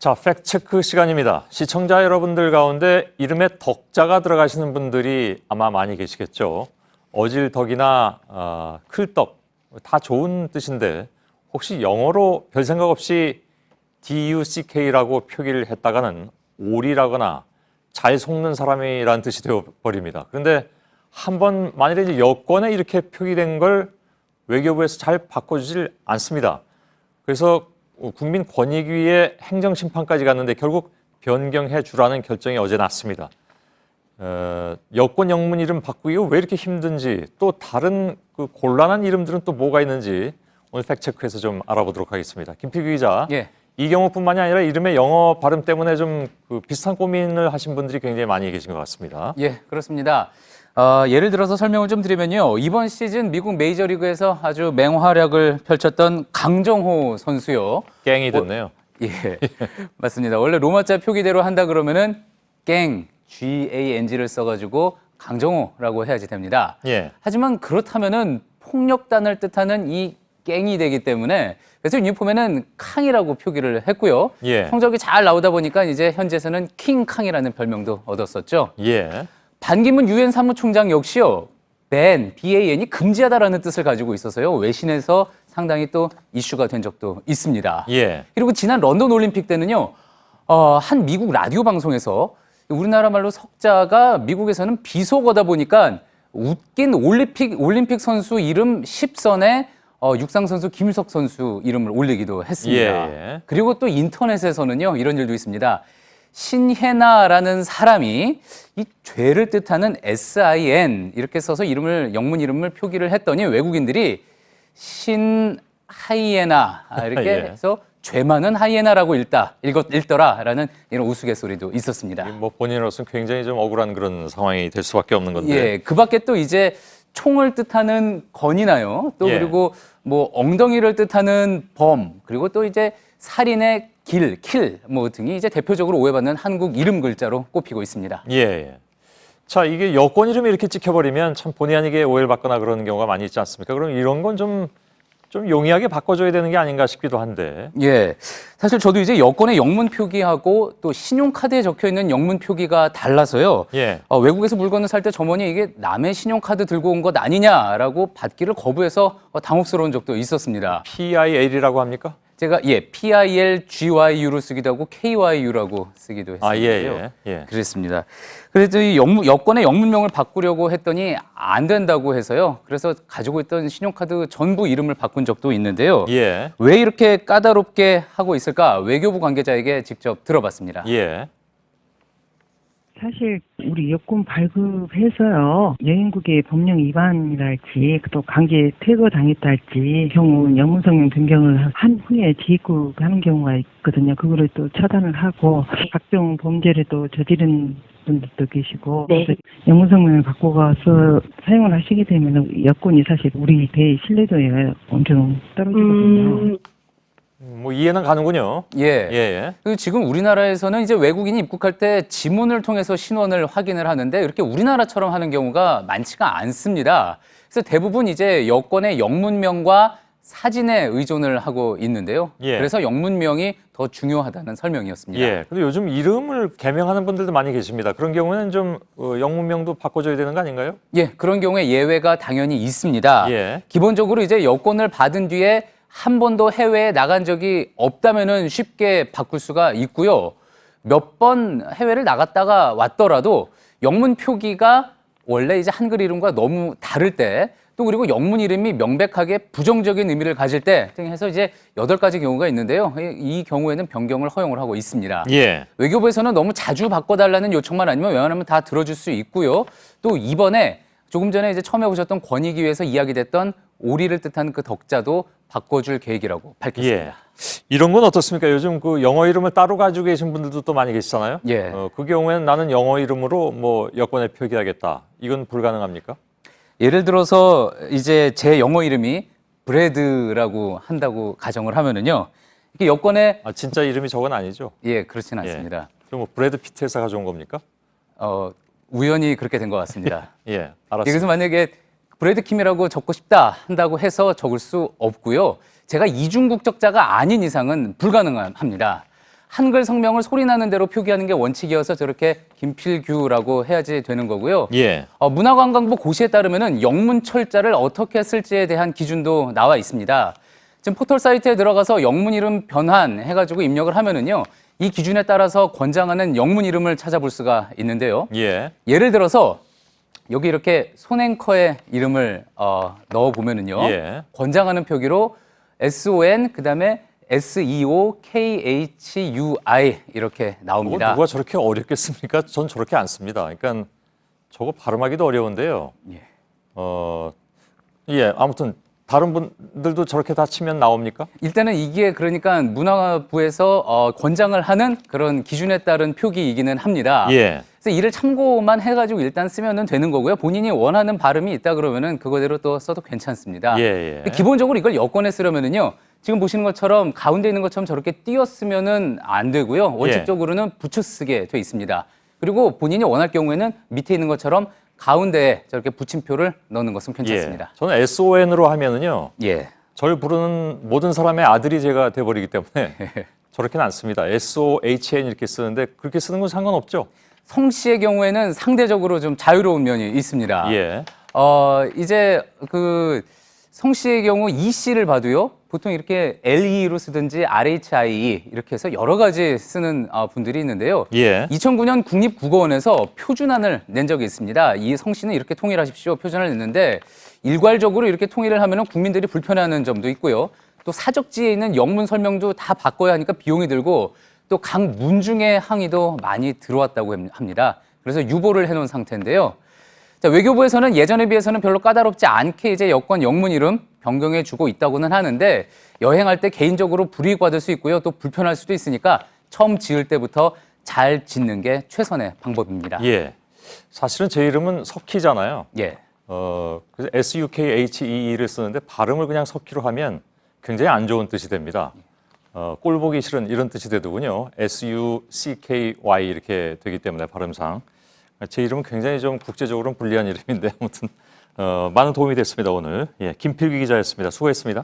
자, 팩트체크 시간입니다. 시청자 여러분들 가운데 이름에 덕자가 들어가시는 분들이 아마 많이 계시겠죠. 어질덕이나 클떡 다 좋은 뜻인데 혹시 영어로 별 생각 없이 DUCK라고 표기를 했다가는 오리라거나 잘 속는 사람이라는 뜻이 되어버립니다. 그런데 한번 만일에 이제 여권에 이렇게 표기된 걸 외교부에서 잘 바꿔주질 않습니다. 그래서 국민권익위의 행정심판까지 갔는데 결국 변경해 주라는 결정이 어제 났습니다. 여권 영문 이름 바꾸기가 왜 이렇게 힘든지 또 다른 그 곤란한 이름들은 또 뭐가 있는지 오늘 팩트체크해서 좀 알아보도록 하겠습니다. 김필규 기자. 예. 이 경우뿐만이 아니라 이름의 영어 발음 때문에 좀 그 비슷한 고민을 하신 분들이 굉장히 많이 계신 것 같습니다. 예, 그렇습니다. 예를 들어서 설명을 좀 드리면요. 이번 시즌 미국 메이저리그에서 아주 맹활약을 펼쳤던 강정호 선수요. 갱이 됐네요. 예, 맞습니다. 원래 로마자 표기대로 한다 그러면은 갱, GANG를 써가지고 강정호라고 해야지 됩니다. 예. 하지만 그렇다면은 폭력단을 뜻하는 이 갱이 되기 때문에 그래서 유니폼에는 캉이라고 표기를 했고요. 예. 성적이 잘 나오다 보니까 이제 현재에서는 킹캉이라는 별명도 얻었었죠. 예. 반기문 유엔 사무총장 역시요. BAN이 금지하다라는 뜻을 가지고 있어서요. 외신에서 상당히 또 이슈가 된 적도 있습니다. 예. 그리고 지난 런던 올림픽 때는요. 한 미국 라디오 방송에서 우리나라 말로 석자가 미국에서는 비속어다 보니까 웃긴 올림픽 선수 이름 10선에 육상 선수 김유석 선수 이름을 올리기도 했습니다. 예. 그리고 또 인터넷에서는요. 이런 일도 있습니다. 신혜나라는 사람이 이 죄를 뜻하는 SIN 이렇게 써서 영문 이름을 표기를 했더니 외국인들이 신하이에나 이렇게 예. 해서 죄 많은 하이에나라고 읽더라라는 이런 우스갯소리도 있었습니다. 뭐 본인으로서는 굉장히 좀 억울한 그런 상황이 될 수밖에 없는 건데. 예, 그 밖에 또 이제 총을 뜻하는 건이나요. 또 예. 그리고 뭐 엉덩이를 뜻하는 범, 그리고 또 이제 살인의 킬 뭐 등이 이제 대표적으로 오해받는 한국 이름 글자로 꼽히고 있습니다. 예, 예. 자, 이게 여권 이름이 이렇게 찍혀버리면 참 본의 아니게 오해를 받거나 그러는 경우가 많이 있지 않습니까? 그럼 이런 건 좀 용이하게 바꿔줘야 되는 게 아닌가 싶기도 한데. 예. 사실 저도 이제 여권의 영문 표기하고 또 신용카드에 적혀 있는 영문 표기가 달라서요. 예. 외국에서 물건을 살 때 점원이 이게 남의 신용카드 들고 온 것 아니냐라고 받기를 거부해서 당혹스러운 적도 있었습니다. PIL이라고 합니까? 제가 PILGYU로 쓰기도 하고 KYU라고 쓰기도 했어요. 아, 예. 그랬습니다. 그래도 이 여권의 영문명을 바꾸려고 했더니 안 된다고 해서요. 그래서 가지고 있던 신용카드 전부 이름을 바꾼 적도 있는데요. 예. 왜 이렇게 까다롭게 하고 있을까? 외교부 관계자에게 직접 들어봤습니다. 예. 사실 우리 여권 발급해서요. 여행국의 법령 위반이랄지 또 강제 퇴거당했다 할지 경우 영문 성명 변경을 한 후에 재입국하는 경우가 있거든요. 그거를 또 처단을 하고 각종 범죄를 또 저지른 분들도 계시고 네. 영문 성명을 갖고 가서 사용을 하시게 되면 여권이 사실 우리 대의 신뢰도에 엄청 떨어지거든요. 뭐 이해는 가는군요. 예. 그리고 지금 우리나라에서는 이제 외국인이 입국할 때 지문을 통해서 신원을 확인을 하는데 이렇게 우리나라처럼 하는 경우가 많지가 않습니다. 그래서 대부분 이제 여권의 영문명과 사진에 의존을 하고 있는데요. 예. 그래서 영문명이 더 중요하다는 설명이었습니다. 예. 근데 요즘 이름을 개명하는 분들도 많이 계십니다. 그런 경우에는 좀 영문명도 바꿔줘야 되는 거 아닌가요? 예, 그런 경우에 예외가 당연히 있습니다. 예. 기본적으로 이제 여권을 받은 뒤에 한 번도 해외에 나간 적이 없다면은 쉽게 바꿀 수가 있고요. 몇 번 해외를 나갔다가 왔더라도 영문 표기가 원래 이제 한글 이름과 너무 다를 때 또 그리고 영문 이름이 명백하게 부정적인 의미를 가질 때 등 해서 이제 8가지 경우가 있는데요. 이 경우에는 변경을 허용을 하고 있습니다. 예. 외교부에서는 너무 자주 바꿔달라는 요청만 아니면 웬만하면 다 들어줄 수 있고요. 또 이번에 조금 전에 이제 처음에 보셨던 권익위에서 이야기됐던 오리를 뜻하는 그 덕자도 바꿔줄 계획이라고 밝혔습니다. 예. 이런 건 어떻습니까? 요즘 그 영어 이름을 따로 가지고 계신 분들도 또 많이 계시잖아요. 예. 그 경우에는 나는 영어 이름으로 뭐 여권에 표기하겠다. 이건 불가능합니까? 예를 들어서 이제 제 영어 이름이 브래드라고 한다고 가정을 하면은요. 이게 여권에 아, 진짜 이름이 저건 아니죠? 그렇진 않습니다. 그럼 뭐 브래드 피트에서 가져온 겁니까? 우연히 그렇게 된 것 같습니다. 예, 알았습니다. 그래서 만약에 브래드 킴이라고 적고 싶다 한다고 해서 적을 수 없고요. 제가 이중 국적자가 아닌 이상은 불가능합니다. 한글 성명을 소리나는 대로 표기하는 게 원칙이어서 저렇게 김필규라고 해야지 되는 거고요. 예. 문화관광부 고시에 따르면은 영문 철자를 어떻게 쓸지에 대한 기준도 나와 있습니다. 지금 포털 사이트에 들어가서 영문 이름 변환 해가지고 입력을 하면은요, 이 기준에 따라서 권장하는 영문 이름을 찾아볼 수가 있는데요. 예. 예를 들어서 여기 이렇게 손앵커의 이름을 넣어 보면은요, 예. 권장하는 표기로 SON 그다음에 SEOKHUI 이렇게 나옵니다. 누가 저렇게 어렵게 씁니까? 전 저렇게 안 씁니다. 그러니까 저거 발음하기도 어려운데요. 예. 예, 아무튼 다른 분들도 저렇게 다 치면 나옵니까? 일단은 이게 그러니까 문화부에서 권장을 하는 그런 기준에 따른 표기이기는 합니다. 예. 그래서 이를 참고만 해가지고 일단 쓰면은 되는 거고요. 본인이 원하는 발음이 있다 그러면은 그거대로 또 써도 괜찮습니다. 예, 예. 기본적으로 이걸 여권에 쓰려면은요. 지금 보시는 것처럼 가운데 있는 것처럼 저렇게 띄었으면은 안 되고요. 원칙적으로는 붙여쓰게 돼 있습니다. 그리고 본인이 원할 경우에는 밑에 있는 것처럼 가운데에 저렇게 붙임표를 넣는 것은 괜찮습니다. 예. 저는 SON으로 하면은요. 예. 저를 부르는 모든 사람의 아들이 제가 돼버리기 때문에 저렇게는 안 씁니다. SOHN 이렇게 쓰는데 그렇게 쓰는 건 상관없죠? 성 씨의 경우에는 상대적으로 좀 자유로운 면이 있습니다. 예. 이제 그 성 씨의 경우 이 씨를 봐도요. 보통 이렇게 LE로 쓰든지 RHIE 이렇게 해서 여러 가지 쓰는 분들이 있는데요. 예. 2009년 국립국어원에서 표준안을 낸 적이 있습니다. 이 성 씨는 이렇게 통일하십시오. 표준안을 냈는데 일괄적으로 이렇게 통일을 하면 국민들이 불편해하는 점도 있고요. 또 사적지에 있는 영문 설명도 다 바꿔야 하니까 비용이 들고 또 각 문 중에 항의도 많이 들어왔다고 합니다. 그래서 유보를 해놓은 상태인데요. 자, 외교부에서는 예전에 비해서는 별로 까다롭지 않게 이제 여권 영문 이름 변경해 주고 있다고는 하는데 여행할 때 개인적으로 불이익 받을 수 있고요. 또 불편할 수도 있으니까 처음 지을 때부터 잘 짓는 게 최선의 방법입니다. 예. 사실은 제 이름은 석희잖아요. 예. 그래서 SUKHEE를 쓰는데 발음을 그냥 석희로 하면 굉장히 안 좋은 뜻이 됩니다. 꼴 보기 싫은 이런 뜻이 되더군요. SUCKY 이렇게 되기 때문에 발음상. 제 이름은 굉장히 좀 국제적으로는 불리한 이름인데 아무튼 많은 도움이 됐습니다 오늘. 예, 김필기 기자였습니다. 수고했습니다.